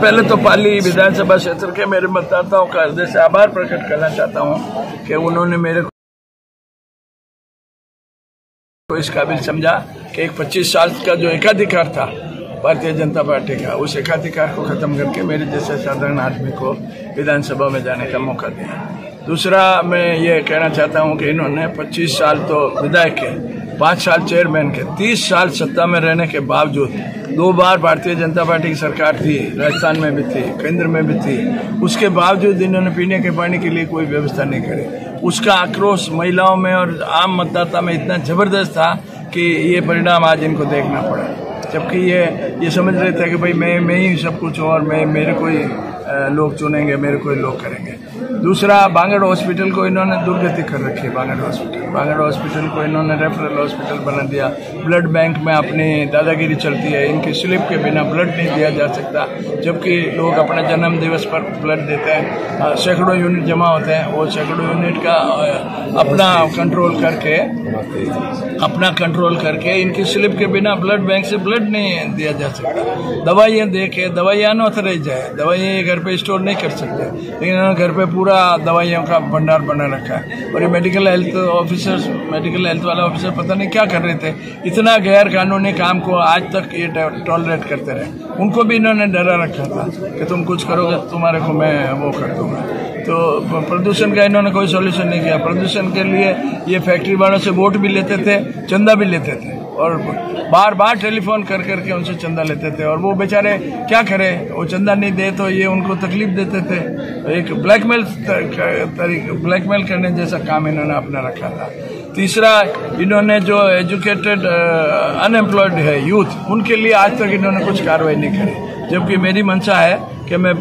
पहले तो पाली विधानसभा क्षेत्र के मेरे मतदाताओं का हृदय से आभार प्रकट करना चाहता हूं कि उन्होंने मेरे को इस काबिल समझा कि एक 25 साल का जो एकाधिकार था भारतीय जनता पार्टी का, उस एकाधिकार को खत्म करके मेरे जैसे साधारण आदमी को विधानसभा में जाने का मौका दिया। दूसरा, मैं ये कहना चाहता हूं कि इन्होंने 25 साल तो विधायक के, 5 साल चेयरमैन के, 30 साल सत्ता में रहने के बावजूद 2 बार भारतीय जनता पार्टी की सरकार थी, राजस्थान में भी थी, केंद्र में भी थी, उसके बावजूद इन्होंने पीने के पानी के लिए कोई व्यवस्था नहीं करी। उसका आक्रोश महिलाओं में और आम मतदाता में इतना जबरदस्त था कि ये परिणाम आज इनको देखना पड़ा। जबकि ये समझ रहे थे कि भाई मैं ही सब कुछ हूँ और मेरे को ही लोग चुनेंगे, मेरे को ही लोग करेंगे। दूसरा, बांगड़ हॉस्पिटल को इन्होंने दुर्गति कर रखी है। बांगड़ हॉस्पिटल को इन्होंने रेफरल हॉस्पिटल बना दिया। ब्लड बैंक में अपनी दादागिरी चलती है, इनकी स्लिप के बिना ब्लड नहीं दिया जा सकता, जबकि लोग अपने जन्म दिवस पर ब्लड देते हैं। सैकड़ों यूनिट जमा होते हैं, वो सैकड़ों यूनिट का अपना कंट्रोल करके इनकी स्लिप के बिना ब्लड बैंक से ब्लड नहीं दिया जा सकता। दवाइयाँ देके दवाइयाँ अनऑथराइज है, दवाइयाँ घर पे स्टोर नहीं कर सकते, लेकिन इन्होंने घर पे पूरा दवाइयों का भंडार बना रखा है। और ये मेडिकल हेल्थ वाला ऑफिसर पता नहीं क्या कर रहे थे, इतना गैर कानूनी काम को आज तक ये टॉलरेट करते रहे। उनको भी इन्होंने डरा रखा था कि तुम कुछ करोगे तुम्हारे को मैं वो कर दूंगा। तो प्रदूषण का इन्होंने कोई सॉल्यूशन नहीं किया। प्रदूषण के लिए ये फैक्ट्री वालों से वोट भी लेते थे, चंदा भी लेते थे, और बार टेलीफोन कर करके उनसे चंदा लेते थे। और वो बेचारे क्या करें, वो चंदा नहीं दे तो ये उनको तकलीफ देते थे। एक ब्लैकमेल करने जैसा काम इन्होंने अपना रखा था। तीसरा, इन्होंने जो एजुकेटेड अनएम्प्लॉयड है यूथ, उनके लिए आज तक इन्होंने कुछ कार्रवाई नहीं करी। जबकि मेरी मंशा है कि मैं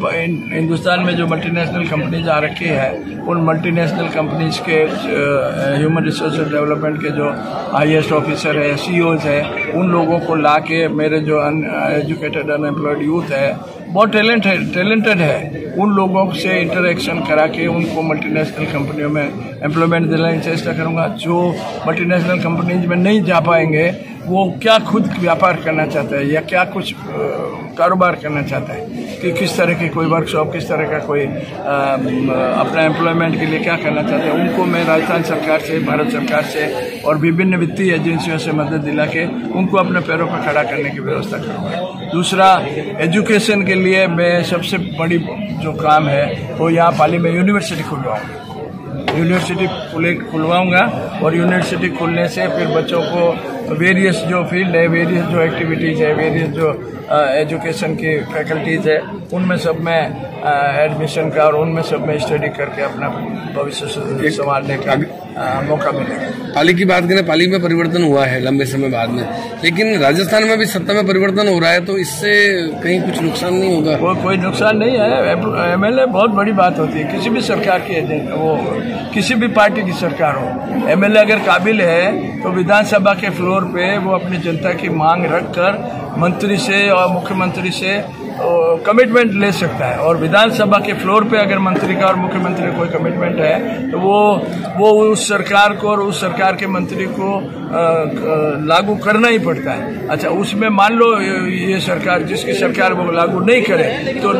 हिंदुस्तान में जो मल्टीनेशनल कंपनीज आ रखी है, उन मल्टीनेशनल कंपनीज के ह्यूमन रिसोर्स डेवलपमेंट के जो हाईएस्ट ऑफिसर है, सीईओज है, उन लोगों को ला के मेरे जो एजुकेटेड अनएम्प्लॉयड यूथ है, बहुत टैलेंटेड है, उन लोगों से इंटरेक्शन करा के उनको मल्टीनेशनल कंपनियों में एम्प्लॉयमेंट दिलाने की चेष्टा करूंगा। जो मल्टीनेशनल कंपनीज में नहीं जा पाएंगे, वो क्या खुद व्यापार करना चाहता है या क्या कुछ कारोबार करना चाहता है, कि किस तरह की कोई वर्कशॉप, किस तरह का कोई अपना एम्प्लॉयमेंट के लिए क्या करना चाहते हैं, उनको मैं राजस्थान सरकार से, भारत सरकार से और विभिन्न वित्तीय एजेंसियों से मदद दिला के उनको अपने पैरों पर खड़ा करने की व्यवस्था करूँगा। दूसरा, एजुकेशन के लिए मैं सबसे बड़ी जो काम है वो यहाँ पाली में यूनिवर्सिटी खुलवाऊंगा और यूनिवर्सिटी खुलने से फिर बच्चों को वेरियस जो फील्ड है, वेरियस जो एक्टिविटीज़ है, वेरियस जो एजुकेशन की फैकल्टीज़ है, उनमें सब में एडमिशन का और उनमें सब में स्टडी करके अपना भविष्य संवारने का मौका मिलेगा। पाली की बात करें, पाली में परिवर्तन हुआ है लंबे समय बाद में, लेकिन राजस्थान में भी सत्ता में परिवर्तन हो रहा है, तो इससे कहीं कुछ नुकसान नहीं होगा? वो कोई नुकसान नहीं है। एमएलए बहुत बड़ी बात होती है, किसी भी सरकार की, वो किसी भी पार्टी की सरकार हो, एमएलए अगर काबिल है तो विधानसभा के फ्लोर पे वो अपनी जनता की मांग रखकर मंत्री से और मुख्यमंत्री से कमिटमेंट ले सकता है। और विधानसभा के फ्लोर पे अगर मंत्री का और मुख्यमंत्री का कोई कमिटमेंट है तो वो उस सरकार को और उस सरकार के मंत्री को लागू करना ही पड़ता है। अच्छा, उसमें मान लो ये सरकार, जिसकी सरकार वो लागू नहीं करे तो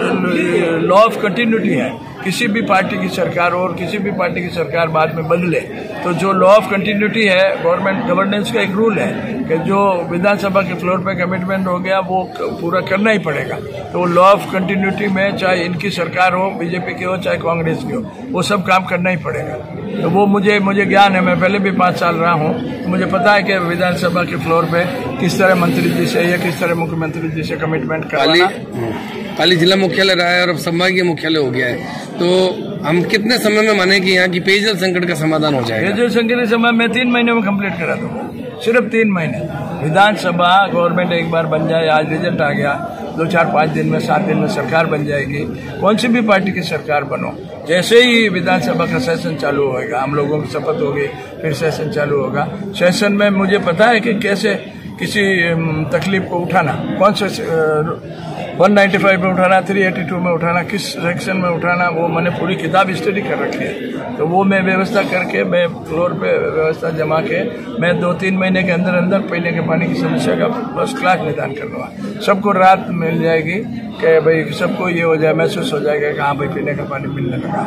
लॉ ऑफ कंटिन्यूटी है, किसी भी पार्टी की सरकार और किसी भी पार्टी की सरकार बाद में बदले तो जो लॉ ऑफ कंटिन्यूटी है, गवर्नमेंट गवर्नेंस का एक रूल है कि जो विधानसभा के फ्लोर पे कमिटमेंट हो गया वो पूरा करना ही पड़ेगा। तो लॉ ऑफ कंटिन्यूटी में चाहे इनकी सरकार हो, बीजेपी की हो, चाहे कांग्रेस की हो, वो सब काम करना ही पड़ेगा। तो वो मुझे ज्ञान है, मैं पहले भी 5 साल रहा हूँ, तो मुझे पता है कि विधानसभा के फ्लोर पे किस तरह मंत्री जी से या किस तरह मुख्यमंत्री जी से कमिटमेंट करवाना। पाली जिला मुख्यालय रहा है और अब संभागीय मुख्यालय हो गया है, तो हम कितने समय में माने कि यहाँ की पेयजल संकट का समाधान हो जाएगा? पेयजल संकट का समाधान मैं 3 महीने में कंप्लीट करा दूंगा, सिर्फ 3 महीने। विधानसभा गवर्नमेंट एक बार बन जाए, आज रिजल्ट आ गया, 2, 4, 5 दिन में, 7 दिन में सरकार बन जाएगी। कौन सी भी पार्टी की सरकार बनो, जैसे ही विधानसभा का सेशन चालू होगा, हम लोगों की शपथ होगी, फिर सेशन चालू होगा। सेशन में मुझे पता है कि कैसे किसी तकलीफ को उठाना, कौन से 195 में उठाना, 382 में उठाना, किस सेक्शन में उठाना, वो मैंने पूरी किताब स्टडी कर रखी है। तो वो मैं व्यवस्था करके, मैं फ्लोर पे व्यवस्था जमा के, मैं 2-3 महीने के अंदर अंदर पीने के पानी की समस्या का फर्स्ट क्लास निदान कर लूँगा। सबको राहत मिल जाएगी कि भाई सबको ये हो जाए, महसूस हो जाएगा कि हाँ भाई पीने का पानी मिलने लगा।